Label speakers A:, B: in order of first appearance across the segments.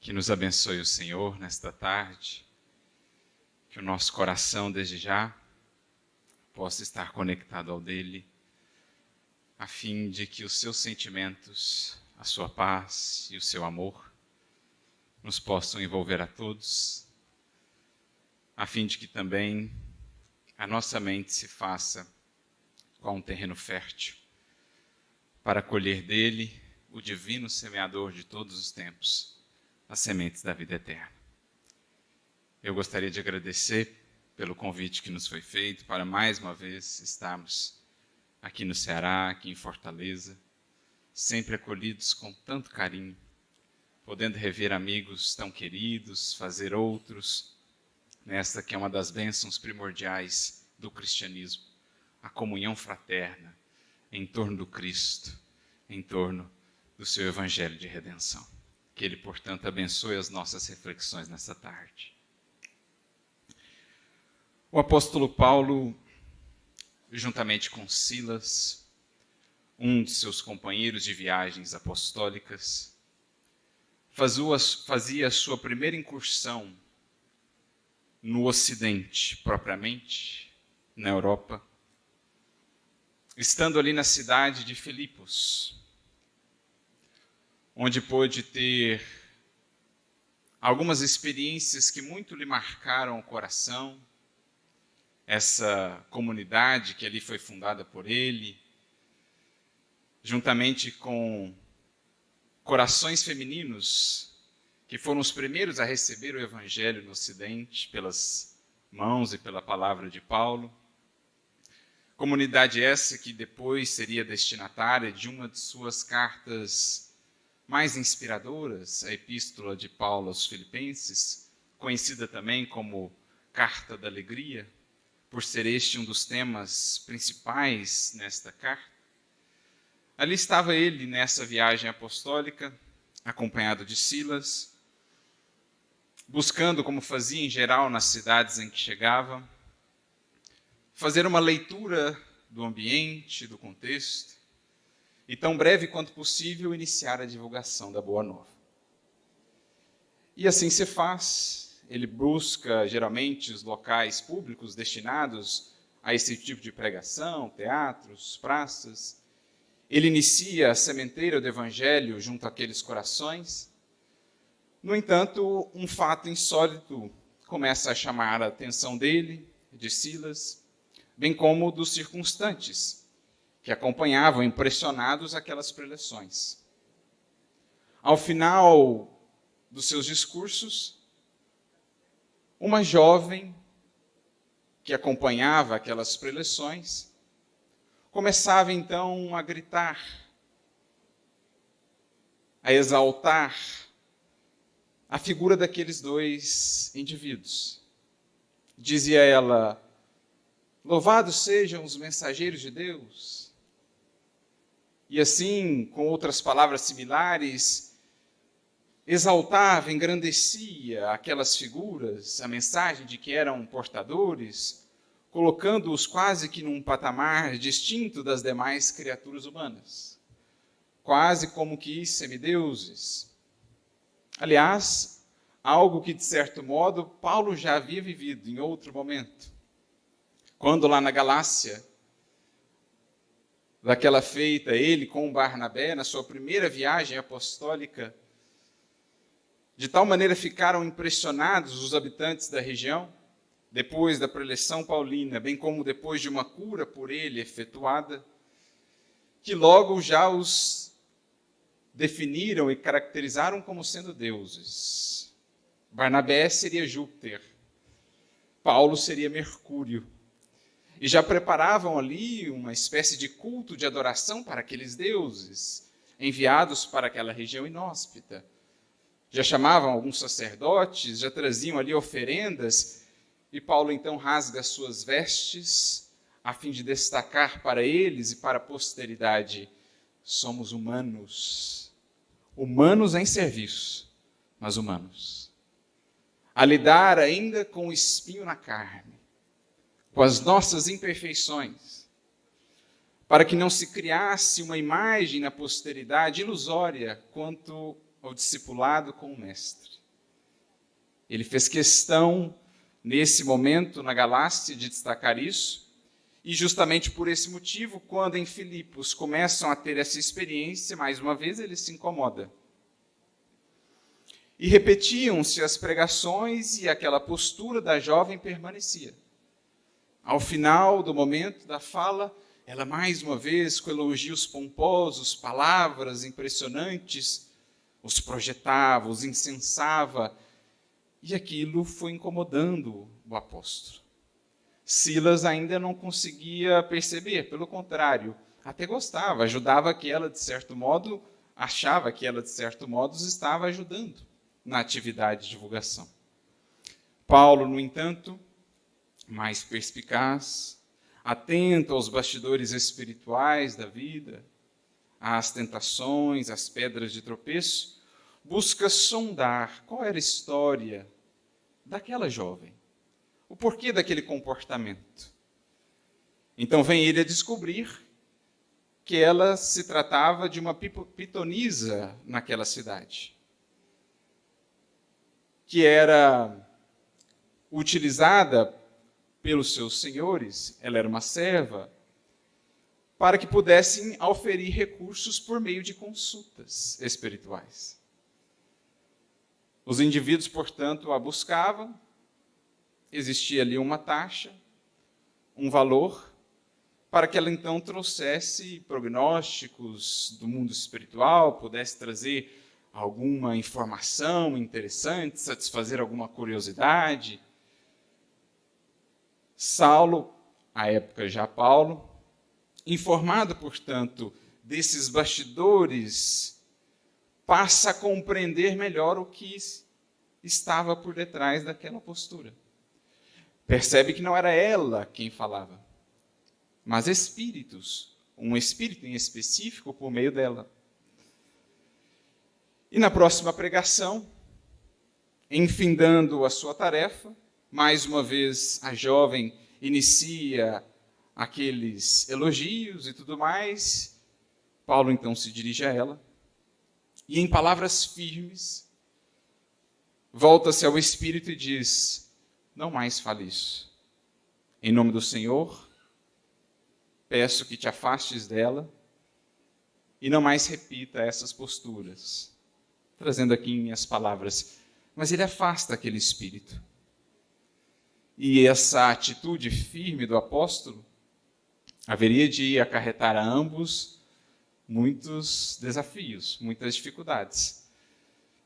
A: Que nos abençoe o Senhor nesta tarde, que o nosso coração desde já possa estar conectado ao dele, a fim de que os seus sentimentos, a sua paz e o seu amor nos possam envolver a todos, a fim de que também a nossa mente se faça com um terreno fértil para colher dele o divino semeador de todos os tempos, as sementes da vida eterna. Eu gostaria de agradecer pelo convite que nos foi feito para mais uma vez estarmos aqui no Ceará, aqui em Fortaleza, sempre acolhidos com tanto carinho, podendo rever amigos tão queridos, fazer outros, nesta que é uma das bênçãos primordiais do cristianismo, a comunhão fraterna em torno do Cristo, em torno do seu evangelho de redenção. Que ele, portanto, abençoe as nossas reflexões nessa tarde. O apóstolo Paulo, juntamente com Silas, um de seus companheiros de viagens apostólicas, fazia a sua primeira incursão no Ocidente, propriamente, na Europa, estando ali na cidade de Filipos, onde pôde ter algumas experiências que muito lhe marcaram o coração, essa comunidade que ali foi fundada por ele, juntamente com corações femininos, que foram os primeiros a receber o Evangelho no Ocidente, pelas mãos e pela palavra de Paulo. Comunidade essa que depois seria destinatária de uma de suas cartas mais inspiradoras, a Epístola de Paulo aos Filipenses, conhecida também como Carta da Alegria, por ser este um dos temas principais nesta carta. Ali estava ele nessa viagem apostólica, acompanhado de Silas, buscando, como fazia em geral nas cidades em que chegava, fazer uma leitura do ambiente, do contexto, e tão breve quanto possível iniciar a divulgação da Boa Nova. E assim se faz, ele busca geralmente os locais públicos destinados a esse tipo de pregação, teatros, praças. Ele inicia a sementeira do Evangelho junto àqueles corações. No entanto, um fato insólito começa a chamar a atenção dele, de Silas, bem como dos circunstantes, que acompanhavam impressionados aquelas preleções. Ao final dos seus discursos, uma jovem que acompanhava aquelas preleções começava então a gritar, a exaltar a figura daqueles dois indivíduos. Dizia ela: "Louvados sejam os mensageiros de Deus." E assim, com outras palavras similares, exaltava, engrandecia aquelas figuras, a mensagem de que eram portadores, colocando-os quase que num patamar distinto das demais criaturas humanas, quase como que semideuses. Aliás, algo que, de certo modo, Paulo já havia vivido em outro momento, quando lá na Galácia, daquela feita, ele com Barnabé, na sua primeira viagem apostólica, de tal maneira ficaram impressionados os habitantes da região, depois da preleção paulina, bem como depois de uma cura por ele efetuada, que logo já os definiram e caracterizaram como sendo deuses. Barnabé seria Júpiter, Paulo seria Mercúrio. E já preparavam ali uma espécie de culto de adoração para aqueles deuses, enviados para aquela região inóspita. Já chamavam alguns sacerdotes, já traziam ali oferendas, e Paulo então rasga as suas vestes, a fim de destacar para eles e para a posteridade: somos humanos, humanos em serviço, mas humanos. A lidar ainda com o espinho na carne, com as nossas imperfeições, para que não se criasse uma imagem na posteridade ilusória quanto ao discipulado com o Mestre. Ele fez questão, nesse momento, na Galácia, de destacar isso, e justamente por esse motivo, quando em Filipos começam a ter essa experiência, mais uma vez ele se incomoda. E repetiam-se as pregações e aquela postura da jovem permanecia. Ao final do momento da fala, ela mais uma vez, com elogios pomposos, palavras impressionantes, os projetava, os incensava, e aquilo foi incomodando o apóstolo. Silas ainda não conseguia perceber, pelo contrário, até gostava, ajudava que ela, de certo modo, achava que ela, de certo modo, estava ajudando na atividade de divulgação. Paulo, no entanto, mais perspicaz, atento aos bastidores espirituais da vida, às tentações, às pedras de tropeço, busca sondar qual era a história daquela jovem, o porquê daquele comportamento. Então vem ele a descobrir que ela se tratava de uma pitonisa naquela cidade, que era utilizada pelos seus senhores, ela era uma serva, para que pudessem oferir recursos por meio de consultas espirituais. Os indivíduos, portanto, a buscavam, existia ali uma taxa, um valor, para que ela então trouxesse prognósticos do mundo espiritual, pudesse trazer alguma informação interessante, satisfazer alguma curiosidade. Saulo, à época já Paulo, informado, portanto, desses bastidores, passa a compreender melhor o que estava por detrás daquela postura. Percebe que não era ela quem falava, mas espíritos, um espírito em específico por meio dela. E na próxima pregação, enfindando a sua tarefa, mais uma vez a jovem inicia aqueles elogios e tudo mais. Paulo então se dirige a ela e, em palavras firmes, volta-se ao Espírito e diz: não mais fale isso. Em nome do Senhor, peço que te afastes dela e não mais repita essas posturas. Trazendo aqui em minhas palavras, mas ele afasta aquele espírito. E essa atitude firme do apóstolo haveria de acarretar a ambos muitos desafios, muitas dificuldades.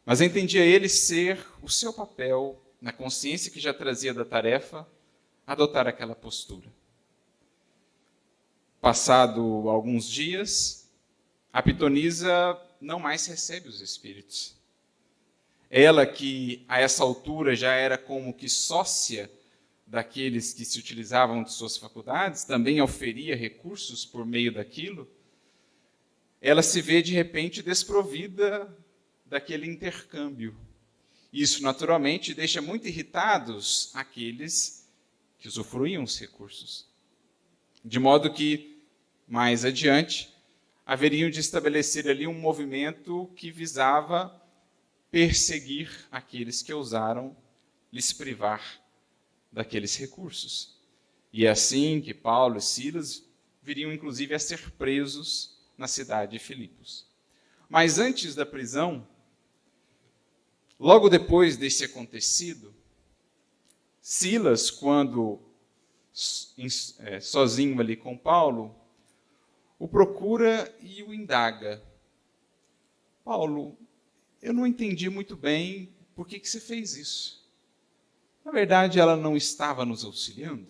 A: Mas entendia ele ser o seu papel, na consciência que já trazia da tarefa, adotar aquela postura. Passado alguns dias, a pitonisa não mais recebe os espíritos. Ela que, a essa altura, já era como que sócia daqueles que se utilizavam de suas faculdades, também oferia recursos por meio daquilo, ela se vê, de repente, desprovida daquele intercâmbio. Isso, naturalmente, deixa muito irritados aqueles que usufruíam os recursos. De modo que, mais adiante, haveriam de estabelecer ali um movimento que visava perseguir aqueles que ousaram lhes privar daqueles recursos. E é assim que Paulo e Silas viriam, inclusive, a ser presos na cidade de Filipos. Mas antes da prisão, logo depois desse acontecido, Silas, quando sozinho ali com Paulo, o procura e o indaga. Paulo, eu não entendi muito bem por que você fez isso. Na verdade, ela não estava nos auxiliando?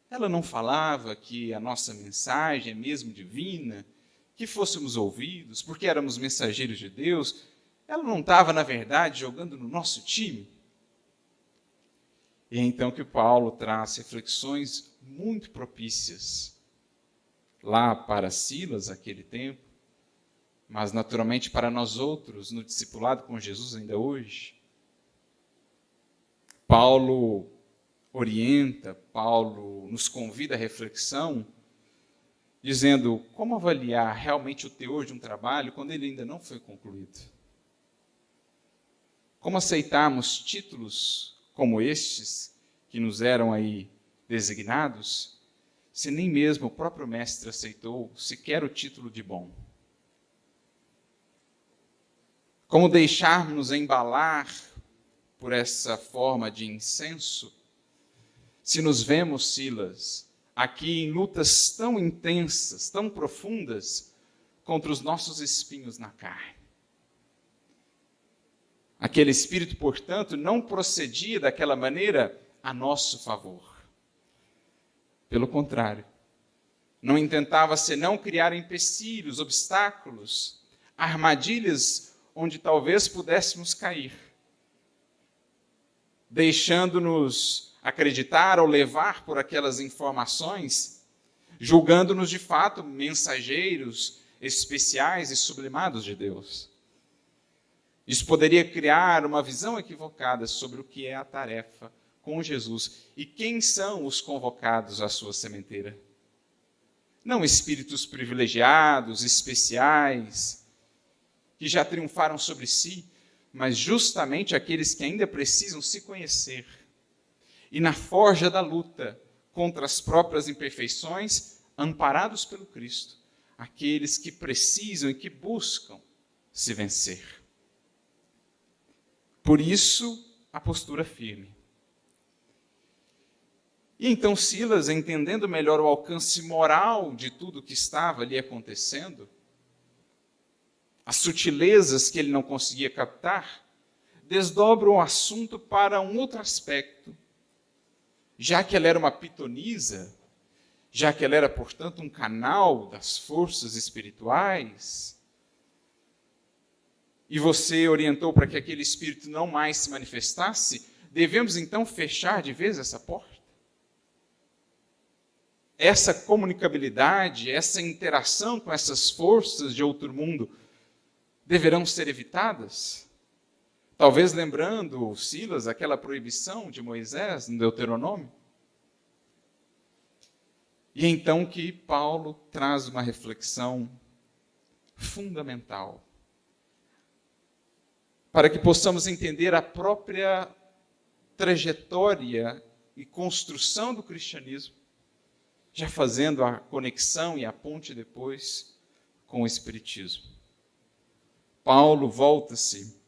A: Ela não falava que a nossa mensagem é mesmo divina, que fôssemos ouvidos, porque éramos mensageiros de Deus? Ela não estava, na verdade, jogando no nosso time? E é então que Paulo traz reflexões muito propícias lá para Silas, aquele tempo, mas naturalmente para nós outros, no discipulado com Jesus ainda hoje. Paulo orienta, Paulo nos convida à reflexão, dizendo como avaliar realmente o teor de um trabalho quando ele ainda não foi concluído. Como aceitarmos títulos como estes, que nos eram aí designados, se nem mesmo o próprio mestre aceitou sequer o título de bom? Como deixarmos embalar por essa forma de incenso, se nos vemos, Silas, aqui em lutas tão intensas, tão profundas, contra os nossos espinhos na carne? Aquele espírito, portanto, não procedia daquela maneira a nosso favor. Pelo contrário, não intentava senão criar empecilhos, obstáculos, armadilhas onde talvez pudéssemos cair, deixando-nos acreditar ou levar por aquelas informações, julgando-nos de fato mensageiros especiais e sublimados de Deus. Isso poderia criar uma visão equivocada sobre o que é a tarefa com Jesus e quem são os convocados à sua sementeira. Não espíritos privilegiados, especiais, que já triunfaram sobre si, mas justamente aqueles que ainda precisam se conhecer. E na forja da luta contra as próprias imperfeições, amparados pelo Cristo, aqueles que precisam e que buscam se vencer. Por isso, a postura firme. E então Silas, entendendo melhor o alcance moral de tudo que estava ali acontecendo, as sutilezas que ele não conseguia captar, desdobra o assunto para um outro aspecto. Já que ela era uma pitonisa, já que ela era, portanto, um canal das forças espirituais, e você orientou para que aquele espírito não mais se manifestasse, devemos então fechar de vez essa porta? Essa comunicabilidade, essa interação com essas forças de outro mundo deverão ser evitadas? Talvez lembrando, Silas, aquela proibição de Moisés no Deuteronômio? E então que Paulo traz uma reflexão fundamental, para que possamos entender a própria trajetória e construção do cristianismo, já fazendo a conexão e a ponte depois com o Espiritismo. Paulo volta-se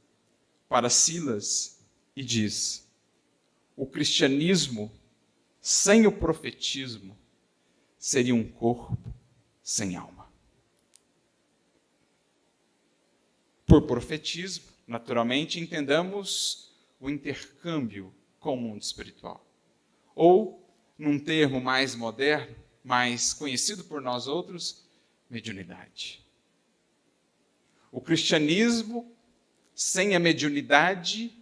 A: para Silas e diz: o cristianismo sem o profetismo seria um corpo sem alma. Por profetismo, naturalmente, entendamos o intercâmbio com o mundo espiritual. Ou, num termo mais moderno, mais conhecido por nós outros, mediunidade. O cristianismo, sem a mediunidade,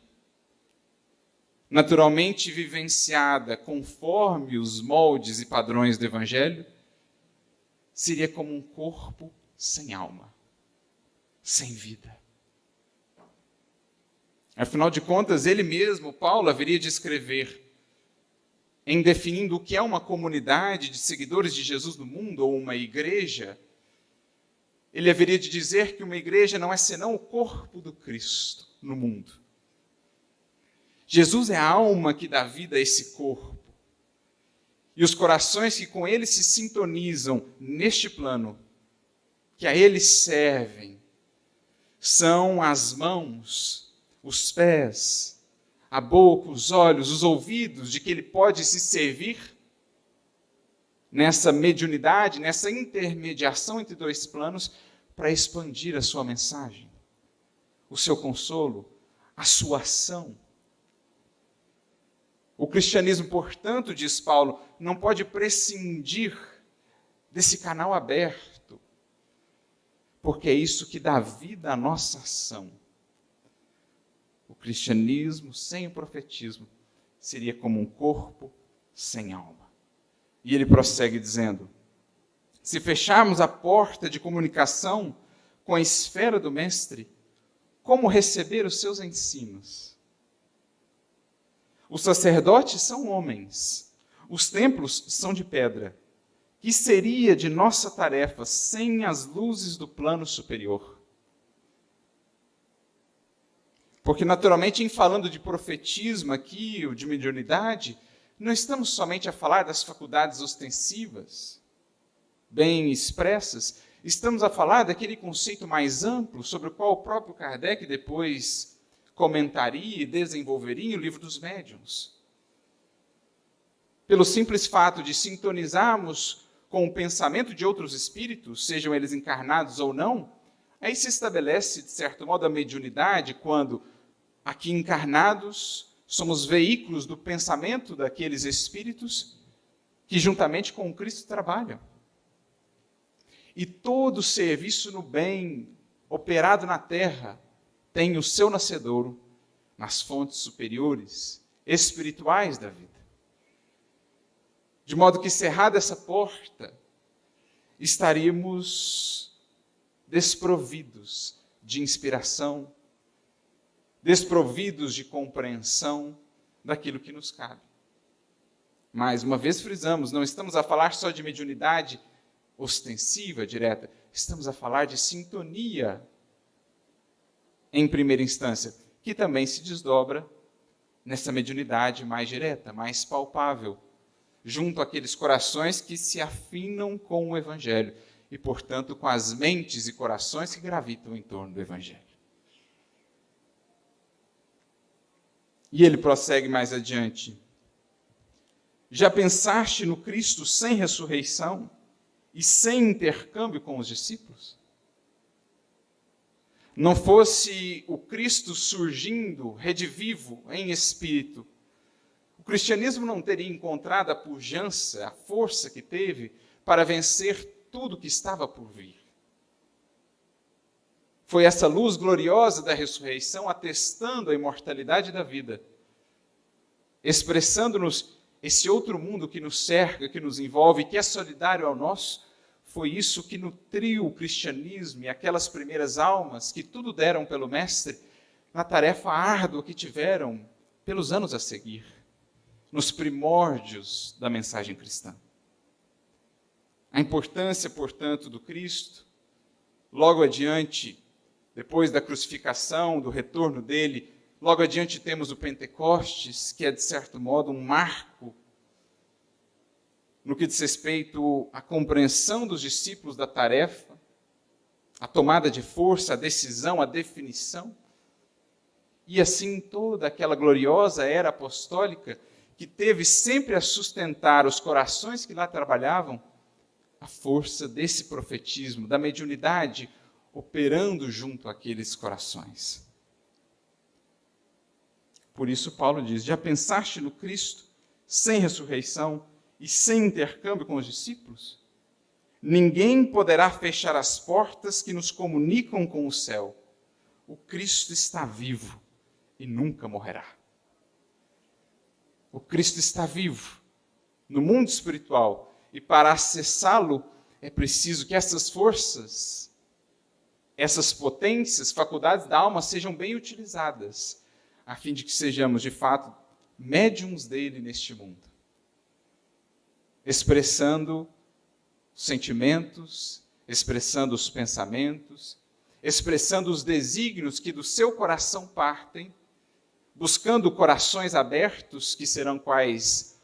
A: naturalmente vivenciada conforme os moldes e padrões do Evangelho, seria como um corpo sem alma, sem vida. Afinal de contas, ele mesmo, Paulo, haveria de escrever, em definindo o que é uma comunidade de seguidores de Jesus no mundo, ou uma igreja, ele haveria de dizer que uma igreja não é senão o corpo do Cristo no mundo. Jesus é a alma que dá vida a esse corpo. E os corações que com ele se sintonizam neste plano, que a ele servem, são as mãos, os pés, a boca, os olhos, os ouvidos, de que ele pode se servir nessa mediunidade, nessa intermediação entre dois planos, para expandir a sua mensagem, o seu consolo, a sua ação. O cristianismo, portanto, diz Paulo, não pode prescindir desse canal aberto, porque é isso que dá vida à nossa ação. O cristianismo sem o profetismo seria como um corpo sem alma. E ele prossegue dizendo: se fecharmos a porta de comunicação com a esfera do Mestre, como receber os seus ensinos? Os sacerdotes são homens, os templos são de pedra. Que seria de nossa tarefa sem as luzes do plano superior?
B: Porque, naturalmente, em falando de profetismo aqui, ou de mediunidade, não estamos somente a falar das faculdades ostensivas, bem expressas, estamos a falar daquele conceito mais amplo sobre o qual o próprio Kardec depois comentaria e desenvolveria em o Livro dos Médiuns. Pelo simples fato de sintonizarmos com o pensamento de outros espíritos, sejam eles encarnados ou não, aí se estabelece, de certo modo, a mediunidade, quando, aqui encarnados, somos veículos do pensamento daqueles espíritos que, juntamente com o Cristo, trabalham. E todo serviço no bem operado na terra tem o seu nascedouro nas fontes superiores, espirituais da vida. De modo que, cerrada essa porta, estaríamos desprovidos de inspiração, desprovidos de compreensão daquilo que nos cabe. Mais uma vez frisamos, não estamos a falar só de mediunidade ostensiva, direta, estamos a falar de sintonia em primeira instância, que também se desdobra nessa mediunidade mais direta, mais palpável, junto àqueles corações que se afinam com o Evangelho e, portanto, com as mentes e corações que gravitam em torno do Evangelho. E ele prossegue mais adiante. Já pensaste no Cristo sem ressurreição e sem intercâmbio com os discípulos? Não fosse o Cristo surgindo, redivivo, em espírito, o cristianismo não teria encontrado a pujança, a força que teve para vencer tudo que estava por vir. Foi essa luz gloriosa da ressurreição atestando a imortalidade da vida, expressando-nos esse outro mundo que nos cerca, que nos envolve, que é solidário ao nosso. Foi isso que nutriu o cristianismo e aquelas primeiras almas que tudo deram pelo Mestre na tarefa árdua que tiveram pelos anos a seguir, nos primórdios da mensagem cristã. A importância, portanto, do Cristo, logo adiante, depois da crucificação, do retorno dele, logo adiante temos o Pentecostes, que é, de certo modo, um marco no que diz respeito à compreensão dos discípulos da tarefa, a tomada de força, a decisão, a definição, e assim toda aquela gloriosa era apostólica que teve sempre a sustentar os corações que lá trabalhavam, a força desse profetismo, da mediunidade, operando junto àqueles corações. Por isso Paulo diz, já pensaste no Cristo sem ressurreição e sem intercâmbio com os discípulos? Ninguém poderá fechar as portas que nos comunicam com o céu. O Cristo está vivo e nunca morrerá. O Cristo está vivo no mundo espiritual e para acessá-lo é preciso que essas forças, essas potências, faculdades da alma sejam bem utilizadas, a fim de que sejamos, de fato, médiuns dele neste mundo, expressando sentimentos, expressando os pensamentos, expressando os desígnios que do seu coração partem, buscando corações abertos, que serão quais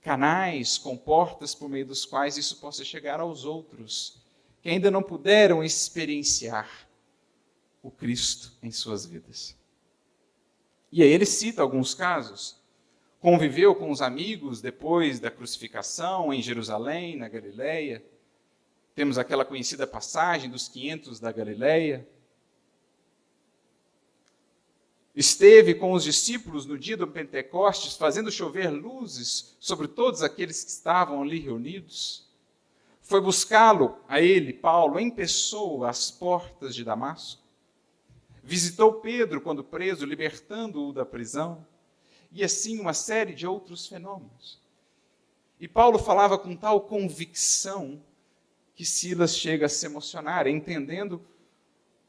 B: canais, comportas por meio dos quais isso possa chegar aos outros, que ainda não puderam experienciar o Cristo em suas vidas. E aí ele cita alguns casos. Conviveu com os amigos depois da crucificação em Jerusalém, na Galileia. Temos aquela conhecida passagem dos 500 da Galileia. Esteve com os discípulos no dia do Pentecostes, fazendo chover luzes sobre todos aqueles que estavam ali reunidos. Foi buscá-lo, a ele, Paulo, em pessoa, às portas de Damasco. Visitou Pedro quando preso, libertando-o da prisão. E assim uma série de outros fenômenos. E Paulo falava com tal convicção que Silas chega a se emocionar, entendendo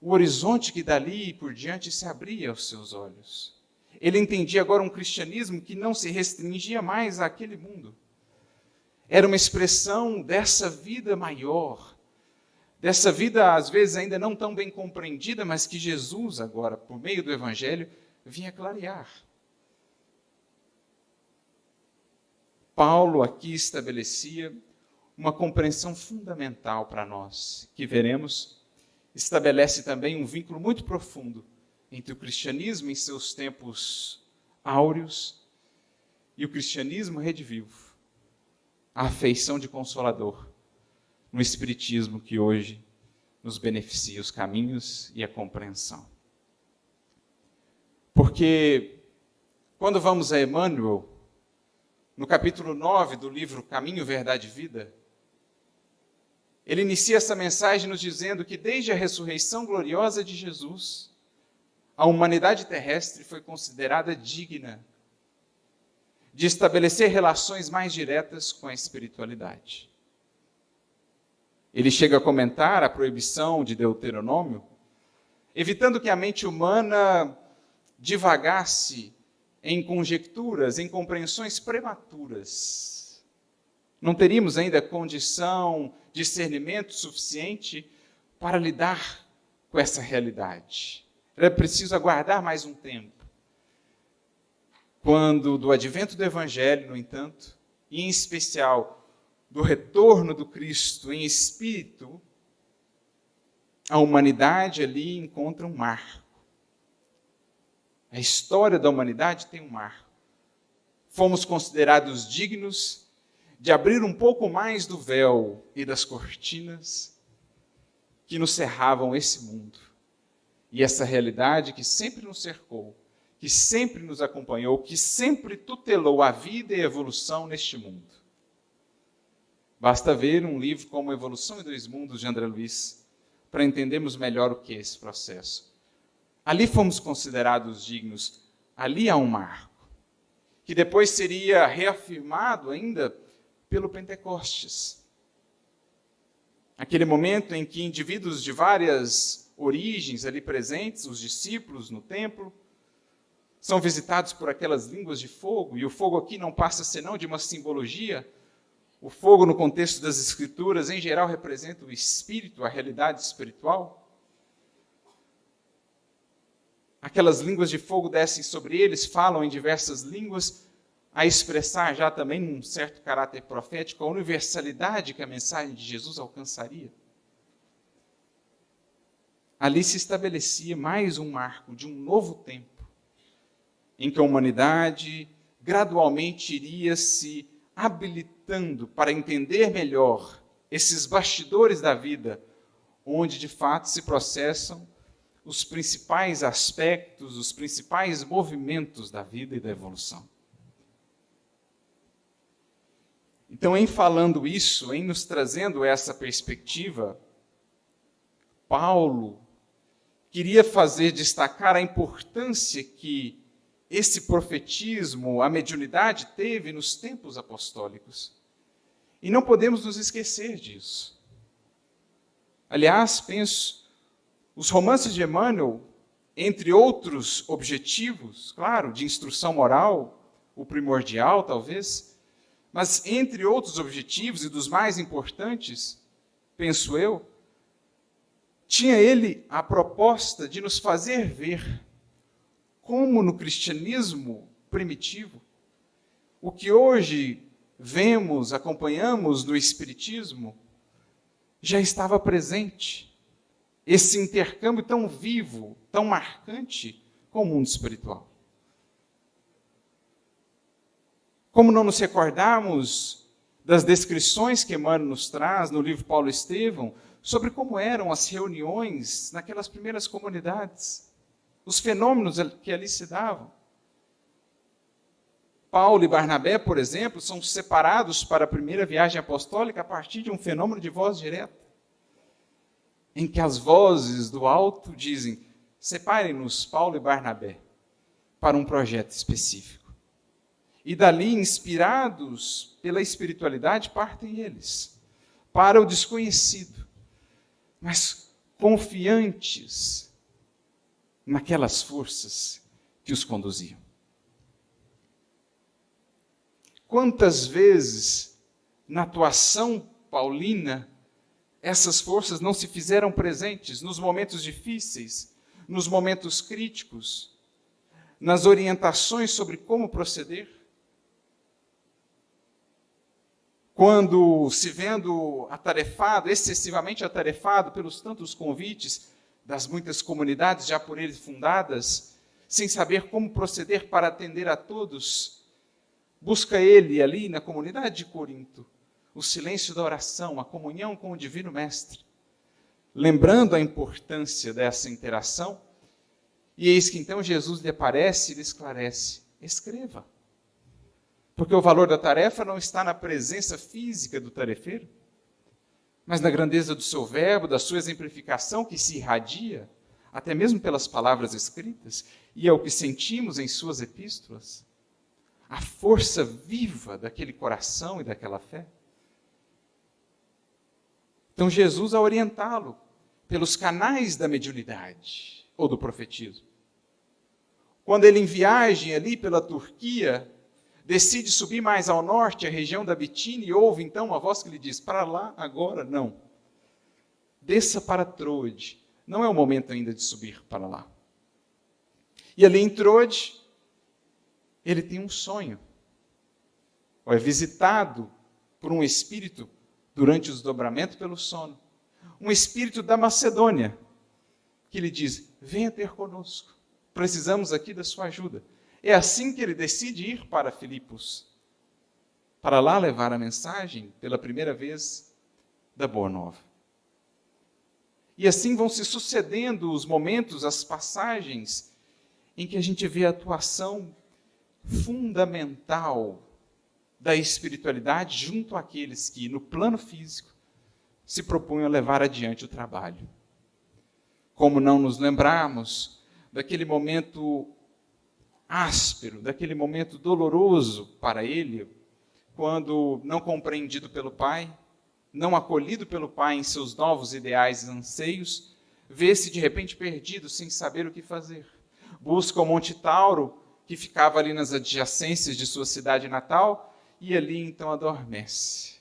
B: o horizonte que dali por diante se abria aos seus olhos. Ele entendia agora um cristianismo que não se restringia mais àquele mundo. Era uma expressão dessa vida maior, dessa vida às vezes ainda não tão bem compreendida, mas que Jesus agora, por meio do Evangelho, vinha clarear. Paulo aqui estabelecia uma compreensão fundamental para nós, que veremos, estabelece também um vínculo muito profundo entre o cristianismo em seus tempos áureos e o cristianismo redivivo, a afeição de Consolador no Espiritismo que hoje nos beneficia os caminhos e a compreensão. Porque quando vamos a Emmanuel, no capítulo 9 do livro Caminho, Verdade e Vida, ele inicia essa mensagem nos dizendo que desde a ressurreição gloriosa de Jesus, a humanidade terrestre foi considerada digna de estabelecer relações mais diretas com a espiritualidade. Ele chega a comentar a proibição de Deuteronômio, evitando que a mente humana divagasse em conjecturas, em compreensões prematuras. Não teríamos ainda condição, discernimento suficiente para lidar com essa realidade. Era preciso aguardar mais um tempo. Quando do advento do Evangelho, no entanto, e em especial do retorno do Cristo em espírito, a humanidade ali encontra um marco. A história da humanidade tem um marco. Fomos considerados dignos de abrir um pouco mais do véu e das cortinas que nos cerravam esse mundo. E essa realidade que sempre nos cercou, que sempre nos acompanhou, que sempre tutelou a vida e a evolução neste mundo. Basta ver um livro como Evolução em Dois Mundos, de André Luiz, para entendermos melhor o que é esse processo. Ali fomos considerados dignos, ali há um marco, que depois seria reafirmado ainda pelo Pentecostes. Aquele momento em que indivíduos de várias origens ali presentes, os discípulos no templo, são visitados por aquelas línguas de fogo, e o fogo aqui não passa senão de uma simbologia. O fogo, no contexto das Escrituras, em geral, representa o espírito, a realidade espiritual. Aquelas línguas de fogo descem sobre eles, falam em diversas línguas, a expressar já também um certo caráter profético, a universalidade que a mensagem de Jesus alcançaria. Ali se estabelecia mais um marco de um novo tempo, em que a humanidade gradualmente iria se habilitando para entender melhor esses bastidores da vida, onde de fato se processam os principais aspectos, os principais movimentos da vida e da evolução. Então, em falando isso, em nos trazendo essa perspectiva, Paulo queria fazer destacar a importância que esse profetismo, a mediunidade teve nos tempos apostólicos. E não podemos nos esquecer disso. Aliás, penso, os romances de Emmanuel, entre outros objetivos, claro, de instrução moral, o primordial talvez, mas entre outros objetivos e dos mais importantes, penso eu, tinha ele a proposta de nos fazer ver como no cristianismo primitivo, o que hoje vemos, acompanhamos no Espiritismo, já estava presente. Esse intercâmbio tão vivo, tão marcante com o mundo espiritual. Como não nos recordarmos das descrições que Emmanuel nos traz no livro Paulo Estevão, sobre como eram as reuniões naquelas primeiras comunidades, os fenômenos que ali se davam. Paulo e Barnabé, por exemplo, são separados para a primeira viagem apostólica a partir de um fenômeno de voz direta, em que as vozes do alto dizem: separem-nos, Paulo e Barnabé, para um projeto específico. E dali, inspirados pela espiritualidade, partem eles para o desconhecido, mas confiantes naquelas forças que os conduziam. Quantas vezes, na atuação paulina, essas forças não se fizeram presentes nos momentos difíceis, nos momentos críticos, nas orientações sobre como proceder? Quando, se vendo atarefado, excessivamente atarefado pelos tantos convites das muitas comunidades já por ele fundadas, sem saber como proceder para atender a todos, busca ele ali na comunidade de Corinto o silêncio da oração, a comunhão com o Divino Mestre, lembrando a importância dessa interação, e eis que então Jesus lhe aparece e lhe esclarece: escreva. Porque o valor da tarefa não está na presença física do tarefeiro, mas na grandeza do seu verbo, da sua exemplificação que se irradia, até mesmo pelas palavras escritas, e é o que sentimos em suas epístolas, a força viva daquele coração e daquela fé. Então Jesus, a orientá-lo pelos canais da mediunidade ou do profetismo. Quando ele, em viagem ali pela Turquia, decide subir mais ao norte, a região da Bitínia, e ouve então uma voz que lhe diz: para lá agora não. Desça para Troade. Não é o momento ainda de subir para lá. E ali em Troade, ele tem um sonho. Ou é visitado por um espírito durante o desdobramento pelo sono. Um espírito da Macedônia, que lhe diz: venha ter conosco. Precisamos aqui da sua ajuda. É assim que ele decide ir para Filipos, para lá levar a mensagem, pela primeira vez, da Boa Nova. E assim vão se sucedendo os momentos, as passagens, em que a gente vê a atuação fundamental da espiritualidade junto àqueles que, no plano físico, se propunham a levar adiante o trabalho. Como não nos lembrarmos daquele momento áspero, daquele momento doloroso para ele, quando, não compreendido pelo Pai, não acolhido pelo Pai em seus novos ideais e anseios, vê-se de repente perdido, sem saber o que fazer. Busca o Monte Tauro, que ficava ali nas adjacências de sua cidade natal, e ali então adormece.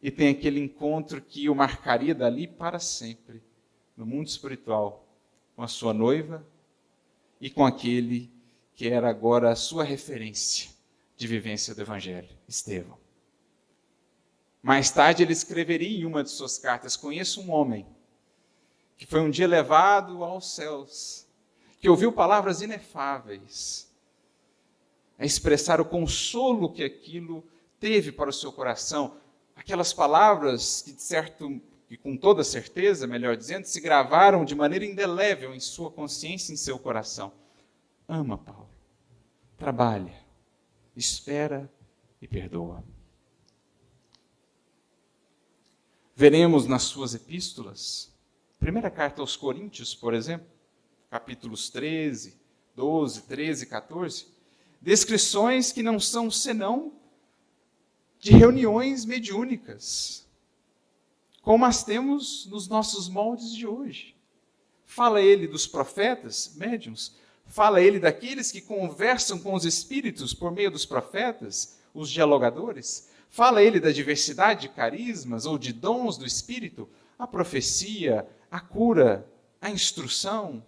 B: E tem aquele encontro que o marcaria dali para sempre, no mundo espiritual, com a sua noiva e com aquele que era agora a sua referência de vivência do Evangelho, Estevão. Mais tarde ele escreveria em uma de suas cartas: conheço um homem que foi um dia levado aos céus, que ouviu palavras inefáveis, a expressar o consolo que aquilo teve para o seu coração, aquelas palavras que, de certo, e com toda certeza, melhor dizendo, se gravaram de maneira indelével em sua consciência e em seu coração. Ama, Paulo, trabalha, espera e perdoa. Veremos nas suas epístolas, primeira carta aos Coríntios, por exemplo, capítulos 13, 12, 13 e 14, descrições que não são senão de reuniões mediúnicas, como as temos nos nossos moldes de hoje. Fala ele dos profetas, médiuns, fala ele daqueles que conversam com os espíritos por meio dos profetas, os dialogadores, fala ele da diversidade de carismas ou de dons do espírito, a profecia, a cura, a instrução,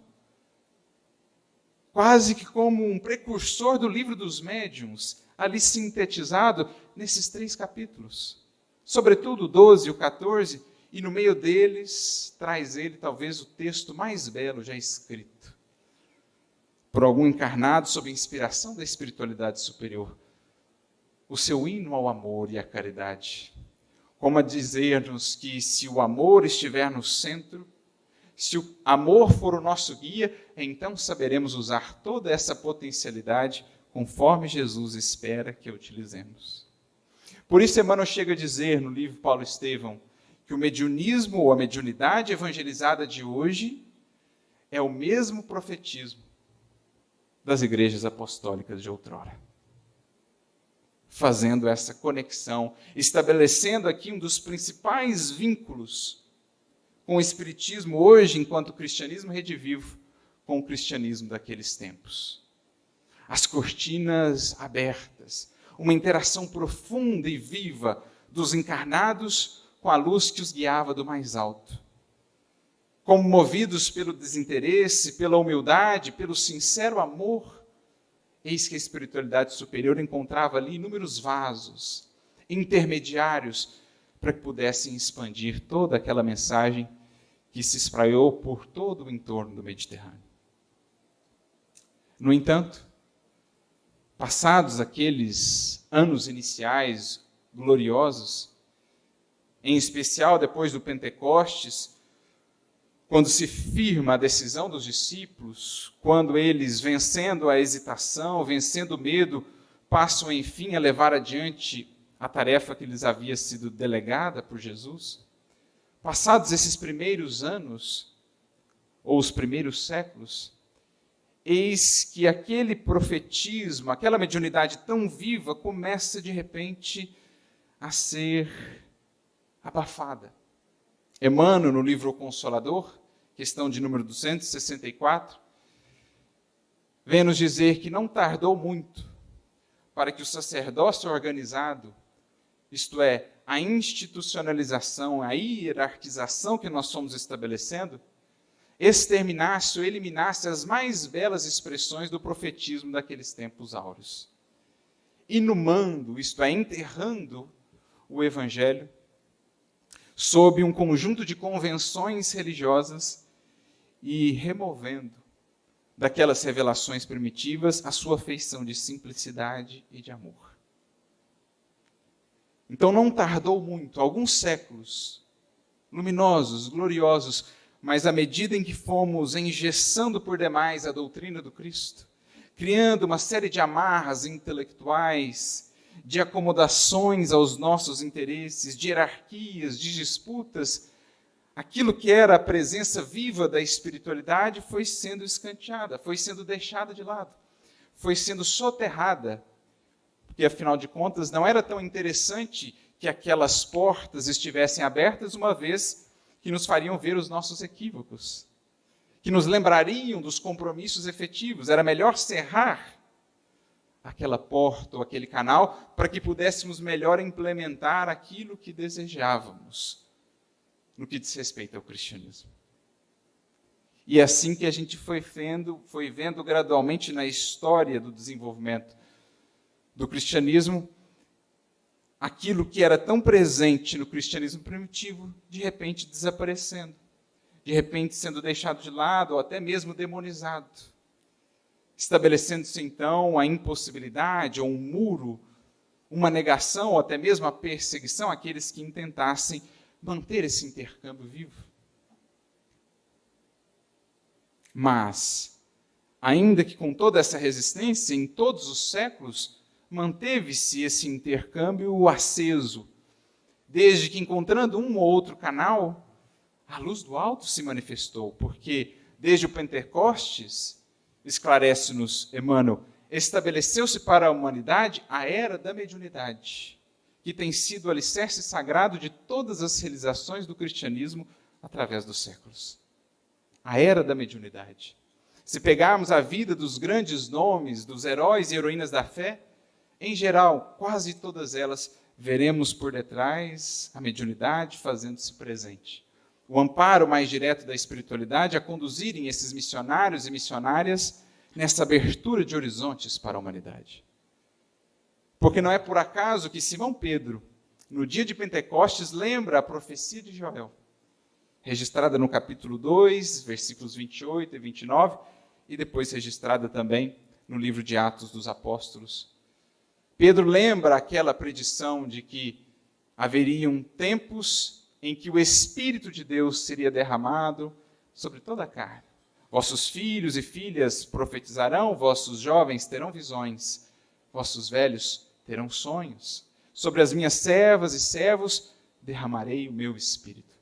B: quase que como um precursor do livro dos médiuns, ali sintetizado nesses 3 capítulos. Sobretudo o 12 e o 14, e no meio deles traz ele talvez o texto mais belo já escrito por algum encarnado sob a inspiração da espiritualidade superior. O seu hino ao amor e à caridade, como a dizer-nos que se o amor estiver no centro, se o amor for o nosso guia, então saberemos usar toda essa potencialidade conforme Jesus espera que a utilizemos. Por isso Emmanuel chega a dizer no livro Paulo Estevão que o mediunismo ou a mediunidade evangelizada de hoje é o mesmo profetismo das igrejas apostólicas de outrora. Fazendo essa conexão, estabelecendo aqui um dos principais vínculos com o Espiritismo hoje, enquanto cristianismo redivivo, com o cristianismo daqueles tempos. As cortinas abertas, uma interação profunda e viva dos encarnados com a luz que os guiava do mais alto. Como movidos pelo desinteresse, pela humildade, pelo sincero amor, eis que a espiritualidade superior encontrava ali inúmeros vasos, intermediários, para que pudessem expandir toda aquela mensagem que se espraiou por todo o entorno do Mediterrâneo. No entanto, passados aqueles anos iniciais gloriosos, em especial depois do Pentecostes, quando se firma a decisão dos discípulos, quando eles, vencendo a hesitação, vencendo o medo, passam, enfim, a levar adiante a tarefa que lhes havia sido delegada por Jesus, passados esses primeiros anos, ou os primeiros séculos, eis que aquele profetismo, aquela mediunidade tão viva, começa de repente a ser abafada. Emmanuel, no livro O Consolador, questão de número 264, vem nos dizer que não tardou muito para que o sacerdócio organizado, isto é, a institucionalização, a hierarquização que nós fomos estabelecendo, exterminasse ou eliminasse as mais belas expressões do profetismo daqueles tempos áureos. Inumando, isto é, enterrando o Evangelho, sob um conjunto de convenções religiosas e removendo daquelas revelações primitivas a sua feição de simplicidade e de amor. Então não tardou muito, alguns séculos, luminosos, gloriosos, mas à medida em que fomos engessando por demais a doutrina do Cristo, criando uma série de amarras intelectuais, de acomodações aos nossos interesses, de hierarquias, de disputas, aquilo que era a presença viva da espiritualidade foi sendo escanteada, foi sendo deixada de lado, foi sendo soterrada, porque afinal de contas não era tão interessante que aquelas portas estivessem abertas uma vez que nos fariam ver os nossos equívocos, que nos lembrariam dos compromissos efetivos. Era melhor cerrar aquela porta ou aquele canal para que pudéssemos melhor implementar aquilo que desejávamos no que diz respeito ao cristianismo. E é assim que a gente foi vendo gradualmente na história do desenvolvimento do cristianismo, aquilo que era tão presente no cristianismo primitivo, de repente desaparecendo, de repente sendo deixado de lado ou até mesmo demonizado, estabelecendo-se então a impossibilidade ou um muro, uma negação ou até mesmo a perseguição àqueles que intentassem manter esse intercâmbio vivo. Mas, ainda que com toda essa resistência, em todos os séculos, manteve-se esse intercâmbio aceso, desde que, encontrando um ou outro canal, a luz do alto se manifestou, porque desde o Pentecostes, esclarece-nos Emmanuel, estabeleceu-se para a humanidade a era da mediunidade, que tem sido o alicerce sagrado de todas as realizações do cristianismo através dos séculos. A era da mediunidade. Se pegarmos a vida dos grandes nomes, dos heróis e heroínas da fé, em geral, quase todas elas, veremos por detrás a mediunidade fazendo-se presente. O amparo mais direto da espiritualidade a conduzirem esses missionários e missionárias nessa abertura de horizontes para a humanidade. Porque não é por acaso que Simão Pedro, no dia de Pentecostes, lembra a profecia de Joel, registrada no capítulo 2, versículos 28 e 29, e depois registrada também no livro de Atos dos Apóstolos. Pedro lembra aquela predição de que haveriam tempos em que o Espírito de Deus seria derramado sobre toda a carne. Vossos filhos e filhas profetizarão, vossos jovens terão visões, vossos velhos terão sonhos. Sobre as minhas servas e servos derramarei o meu Espírito.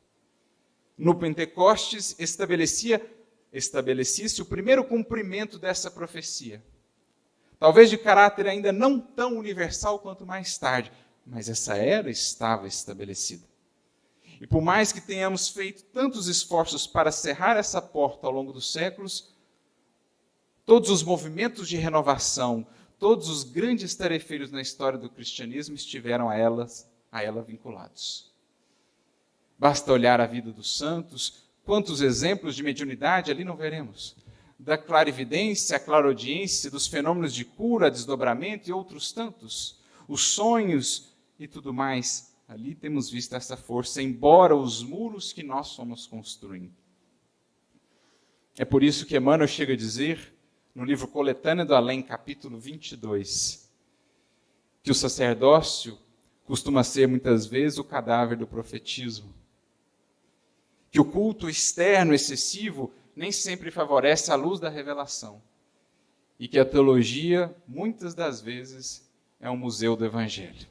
B: No Pentecostes estabelecia-se o primeiro cumprimento dessa profecia. Talvez de caráter ainda não tão universal quanto mais tarde, mas essa era estava estabelecida. E por mais que tenhamos feito tantos esforços para cerrar essa porta ao longo dos séculos, todos os movimentos de renovação, todos os grandes tarefeiros na história do cristianismo estiveram a ela vinculados. Basta olhar a vida dos santos, quantos exemplos de mediunidade ali não veremos? Da clarividência, a clareaudiência, dos fenômenos de cura, desdobramento e outros tantos. Os sonhos e tudo mais. Ali temos visto essa força, embora os muros que nós fomos construindo. É por isso que Emmanuel chega a dizer, no livro Coletânea do Além, capítulo 22, que o sacerdócio costuma ser, muitas vezes, o cadáver do profetismo. Que o culto externo excessivo nem sempre favorece a luz da revelação. E que a teologia, muitas das vezes, é um museu do Evangelho.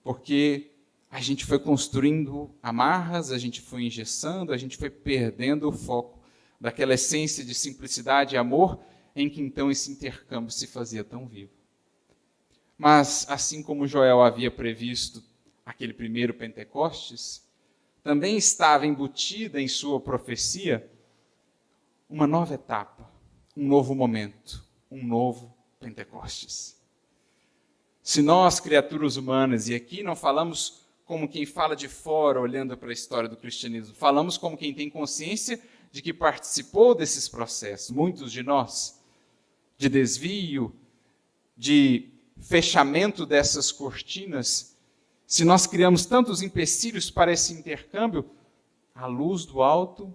B: Porque a gente foi construindo amarras, a gente foi engessando, a gente foi perdendo o foco daquela essência de simplicidade e amor em que então esse intercâmbio se fazia tão vivo. Mas, assim como Joel havia previsto aquele primeiro Pentecostes, também estava embutida em sua profecia uma nova etapa, um novo momento, um novo Pentecostes. Se nós, criaturas humanas, e aqui não falamos como quem fala de fora, olhando para a história do cristianismo, falamos como quem tem consciência de que participou desses processos, muitos de nós, de desvio, de fechamento dessas cortinas. Se nós criamos tantos empecilhos para esse intercâmbio, a luz do alto,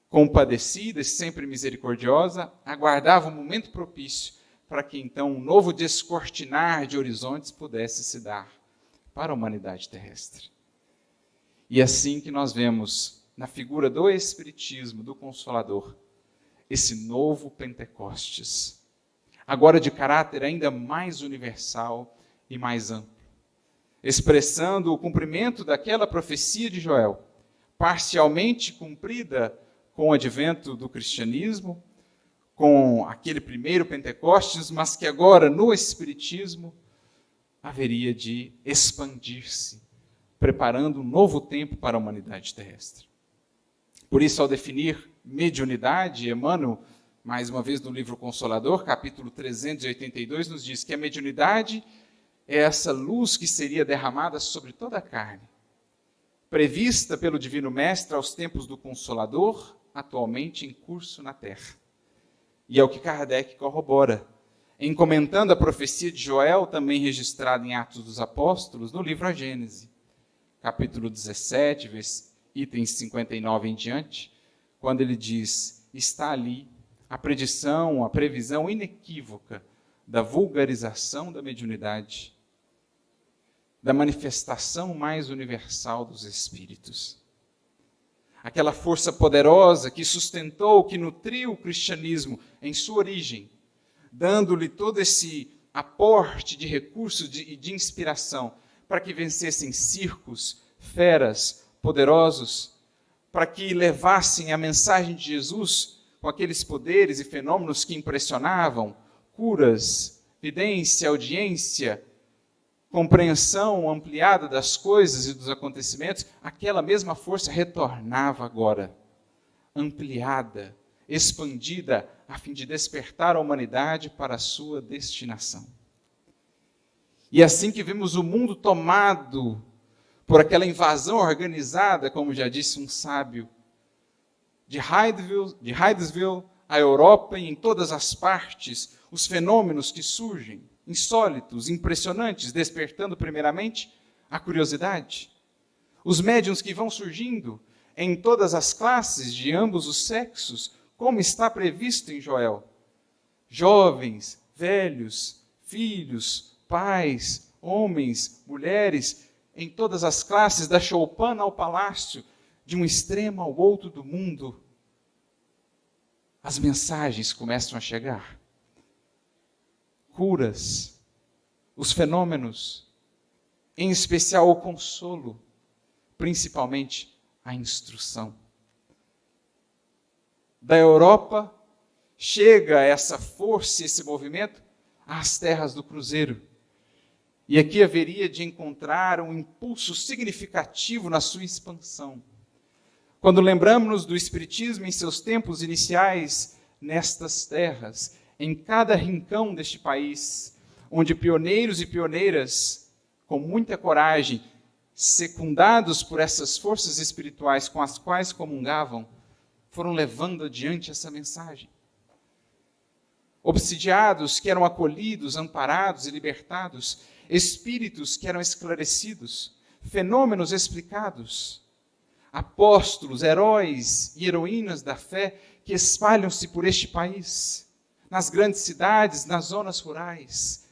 B: compadecida e sempre misericordiosa, aguardava um momento propício para que então um novo descortinar de horizontes pudesse se dar para a humanidade terrestre. E assim que nós vemos na figura do Espiritismo, do Consolador, esse novo Pentecostes, agora de caráter ainda mais universal e mais amplo, expressando o cumprimento daquela profecia de Joel, parcialmente cumprida com o advento do cristianismo, com aquele primeiro Pentecostes, mas que agora no Espiritismo haveria de expandir-se, preparando um novo tempo para a humanidade terrestre. Por isso, ao definir mediunidade, Emmanuel, mais uma vez no livro Consolador, capítulo 382, nos diz que a mediunidade é essa luz que seria derramada sobre toda a carne, prevista pelo Divino Mestre aos tempos do Consolador, atualmente em curso na Terra. E é o que Kardec corrobora, em comentando a profecia de Joel, também registrada em Atos dos Apóstolos, no livro A Gênese, capítulo 17, itens 59 em diante, quando ele diz, está ali a predição, a previsão inequívoca da vulgarização da mediunidade, da manifestação mais universal dos espíritos. Aquela força poderosa que sustentou, que nutriu o cristianismo em sua origem, dando-lhe todo esse aporte de recursos e de inspiração para que vencessem circos, feras, poderosos, para que levassem a mensagem de Jesus com aqueles poderes e fenômenos que impressionavam, curas, vidência, audiência, compreensão ampliada das coisas e dos acontecimentos, aquela mesma força retornava agora, ampliada, expandida, a fim de despertar a humanidade para a sua destinação. E assim que vimos o mundo tomado por aquela invasão organizada, como já disse um sábio, de Hydesville à Europa e em todas as partes, os fenômenos que surgem, insólitos, impressionantes, despertando primeiramente a curiosidade. Os médiuns que vão surgindo em todas as classes de ambos os sexos, como está previsto em Joel. Jovens, velhos, filhos, pais, homens, mulheres, em todas as classes, da choupana ao palácio, de um extremo ao outro do mundo. As mensagens começam a chegar. Curas, os fenômenos, em especial o consolo, principalmente a instrução. Da Europa chega essa força, esse movimento às terras do Cruzeiro. E aqui haveria de encontrar um impulso significativo na sua expansão. Quando lembramos-nos do Espiritismo em seus tempos iniciais nestas terras, em cada rincão deste país, onde pioneiros e pioneiras, com muita coragem, secundados por essas forças espirituais com as quais comungavam, foram levando adiante essa mensagem. Obsidiados que eram acolhidos, amparados e libertados, espíritos que eram esclarecidos, fenômenos explicados, apóstolos, heróis e heroínas da fé que espalham-se por este país, nas grandes cidades, nas zonas rurais,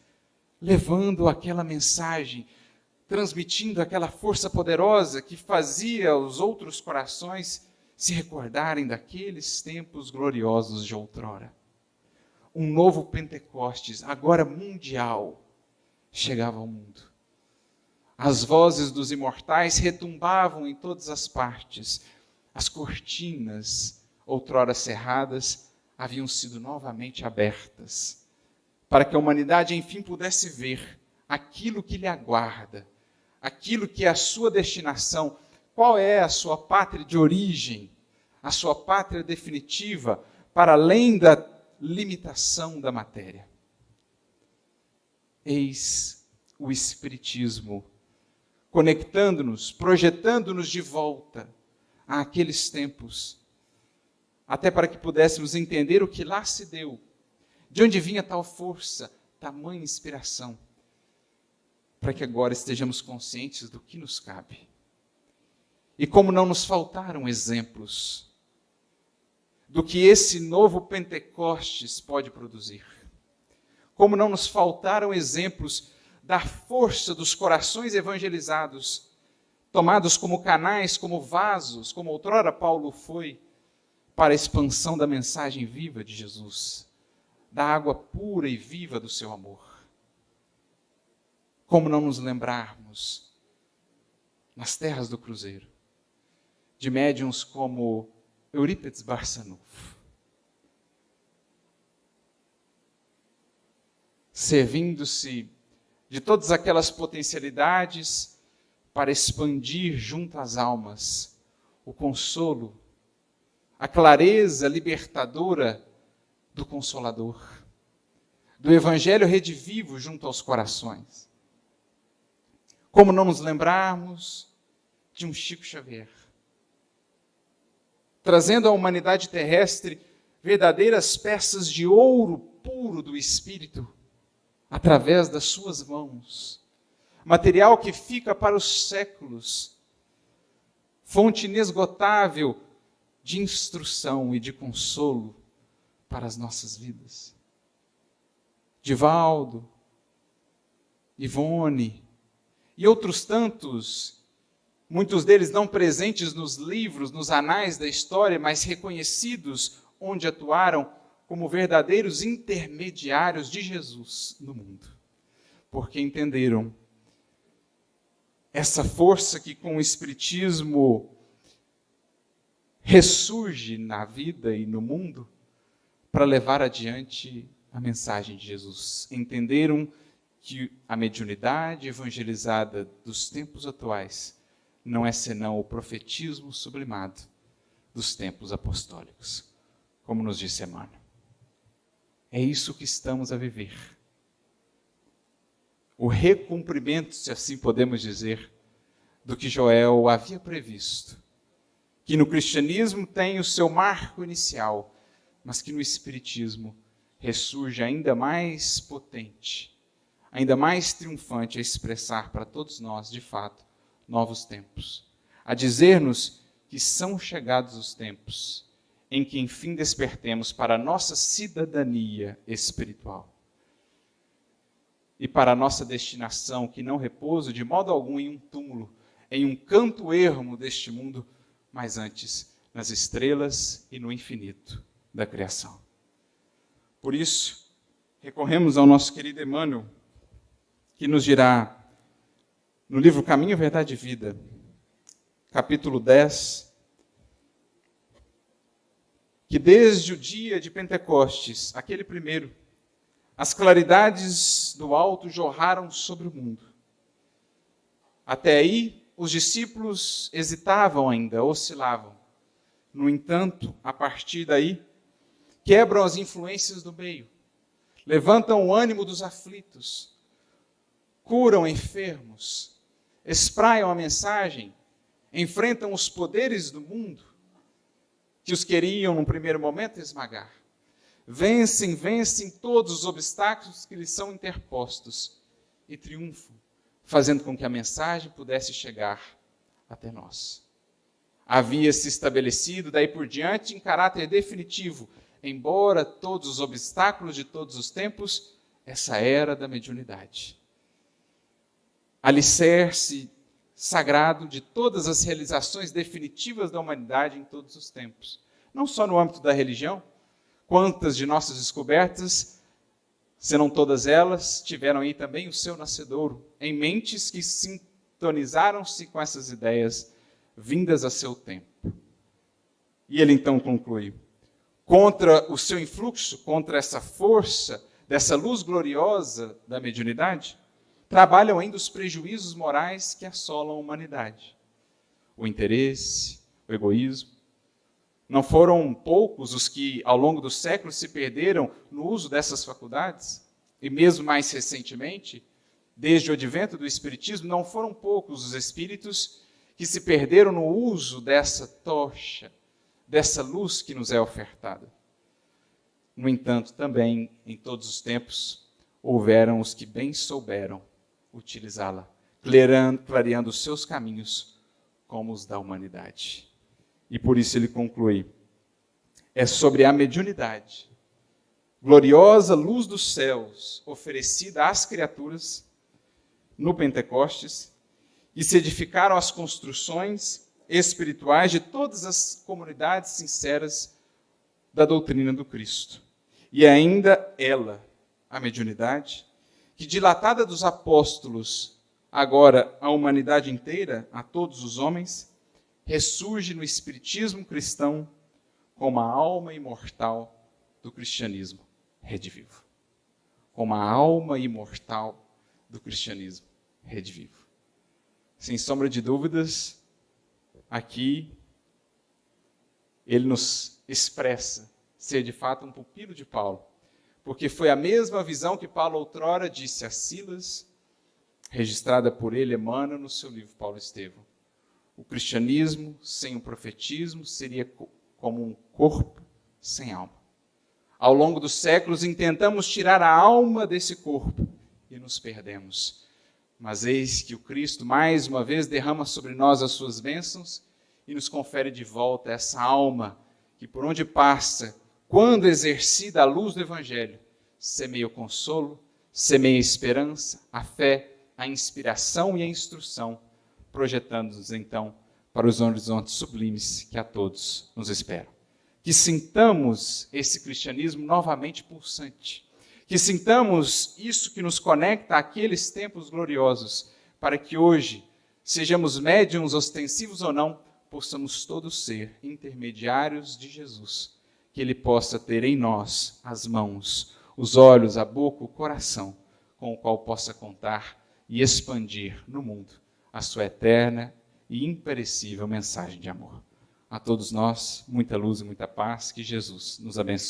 B: levando aquela mensagem, transmitindo aquela força poderosa que fazia os outros corações se recordarem daqueles tempos gloriosos de outrora. Um novo Pentecostes, agora mundial, chegava ao mundo. As vozes dos imortais retumbavam em todas as partes. As cortinas, outrora cerradas, haviam sido novamente abertas, para que a humanidade enfim pudesse ver aquilo que lhe aguarda, aquilo que é a sua destinação, qual é a sua pátria de origem, a sua pátria definitiva, para além da limitação da matéria. Eis o Espiritismo, conectando-nos, projetando-nos de volta àqueles tempos, até para que pudéssemos entender o que lá se deu, de onde vinha tal força, tamanha inspiração, para que agora estejamos conscientes do que nos cabe. E como não nos faltaram exemplos do que esse novo Pentecostes pode produzir. Como não nos faltaram exemplos da força dos corações evangelizados, tomados como canais, como vasos, como outrora Paulo foi, para a expansão da mensagem viva de Jesus, da água pura e viva do seu amor. Como não nos lembrarmos, nas terras do Cruzeiro, de médiuns como Eurípides Barçanufo, servindo-se de todas aquelas potencialidades para expandir junto às almas o consolo, a clareza libertadora do Consolador, do Evangelho redivivo junto aos corações. Como não nos lembrarmos de um Chico Xavier, trazendo à humanidade terrestre verdadeiras peças de ouro puro do Espírito, através das suas mãos, material que fica para os séculos, fonte inesgotável de instrução e de consolo para as nossas vidas. Divaldo, Ivone e outros tantos, muitos deles não presentes nos livros, nos anais da história, mas reconhecidos onde atuaram como verdadeiros intermediários de Jesus no mundo, porque entenderam essa força que com o Espiritismo ressurge na vida e no mundo para levar adiante a mensagem de Jesus. Entenderam que a mediunidade evangelizada dos tempos atuais não é senão o profetismo sublimado dos tempos apostólicos, como nos disse Emmanuel. É isso que estamos a viver. O recumprimento, se assim podemos dizer, do que Joel havia previsto, que no cristianismo tem o seu marco inicial, mas que no Espiritismo ressurge ainda mais potente, ainda mais triunfante a expressar para todos nós, de fato, novos tempos, a dizer-nos que são chegados os tempos em que enfim despertemos para a nossa cidadania espiritual e para a nossa destinação, que não repousa de modo algum em um túmulo, em um canto ermo deste mundo, mas antes nas estrelas e no infinito da criação. Por isso, recorremos ao nosso querido Emmanuel, que nos dirá, no livro Caminho, Verdade e Vida, capítulo 10, que desde o dia de Pentecostes, aquele primeiro, as claridades do alto jorraram sobre o mundo. Até aí, os discípulos hesitavam ainda, oscilavam. No entanto, a partir daí, quebram as influências do meio, levantam o ânimo dos aflitos, curam enfermos, espraiam a mensagem, enfrentam os poderes do mundo, que os queriam, num primeiro momento, esmagar. Vencem todos os obstáculos que lhes são interpostos e triunfam, fazendo com que a mensagem pudesse chegar até nós. Havia se estabelecido, daí por diante, em caráter definitivo, embora todos os obstáculos de todos os tempos, essa era da mediunidade. Alicerce sagrado de todas as realizações definitivas da humanidade em todos os tempos. Não só no âmbito da religião, quantas de nossas descobertas, se não todas elas, tiveram aí também o seu nascedouro, em mentes que sintonizaram-se com essas ideias vindas a seu tempo. E ele então conclui: contra o seu influxo, contra essa força, dessa luz gloriosa da mediunidade, trabalham ainda os prejuízos morais que assolam a humanidade. O interesse, o egoísmo. Não foram poucos os que, ao longo dos séculos, se perderam no uso dessas faculdades? E mesmo mais recentemente, desde o advento do Espiritismo, não foram poucos os espíritos que se perderam no uso dessa tocha, dessa luz que nos é ofertada. No entanto, também, em todos os tempos, houveram os que bem souberam utilizá-la, clareando os seus caminhos como os da humanidade. E por isso ele conclui: é sobre a mediunidade, gloriosa luz dos céus, oferecida às criaturas no Pentecostes, e se edificaram as construções espirituais de todas as comunidades sinceras da doutrina do Cristo. E ainda ela, a mediunidade, que dilatada dos apóstolos, agora a humanidade inteira, a todos os homens, ressurge no espiritismo cristão como a alma imortal do cristianismo redivivo. Como a alma imortal do cristianismo redivivo. Sem sombra de dúvidas, aqui ele nos expressa ser de fato um pupilo de Paulo, porque foi a mesma visão que Paulo outrora disse a Silas, registrada por ele, Emmanuel, no seu livro Paulo Estevão. O cristianismo sem o profetismo seria como um corpo sem alma. Ao longo dos séculos, intentamos tirar a alma desse corpo e nos perdemos. Mas eis que o Cristo, mais uma vez, derrama sobre nós as suas bênçãos e nos confere de volta essa alma que, por onde passa, quando exercida a luz do Evangelho, semeia o consolo, semeia a esperança, a fé, a inspiração e a instrução, projetando-nos, então, para os horizontes sublimes que a todos nos esperam. Que sintamos esse cristianismo novamente pulsante. Que sintamos isso que nos conecta àqueles tempos gloriosos, para que hoje, sejamos médiuns ostensivos ou não, possamos todos ser intermediários de Jesus. Que Ele possa ter em nós as mãos, os olhos, a boca, o coração, com o qual possa contar e expandir no mundo a sua eterna e imperecível mensagem de amor. A todos nós, muita luz e muita paz, que Jesus nos abençoe.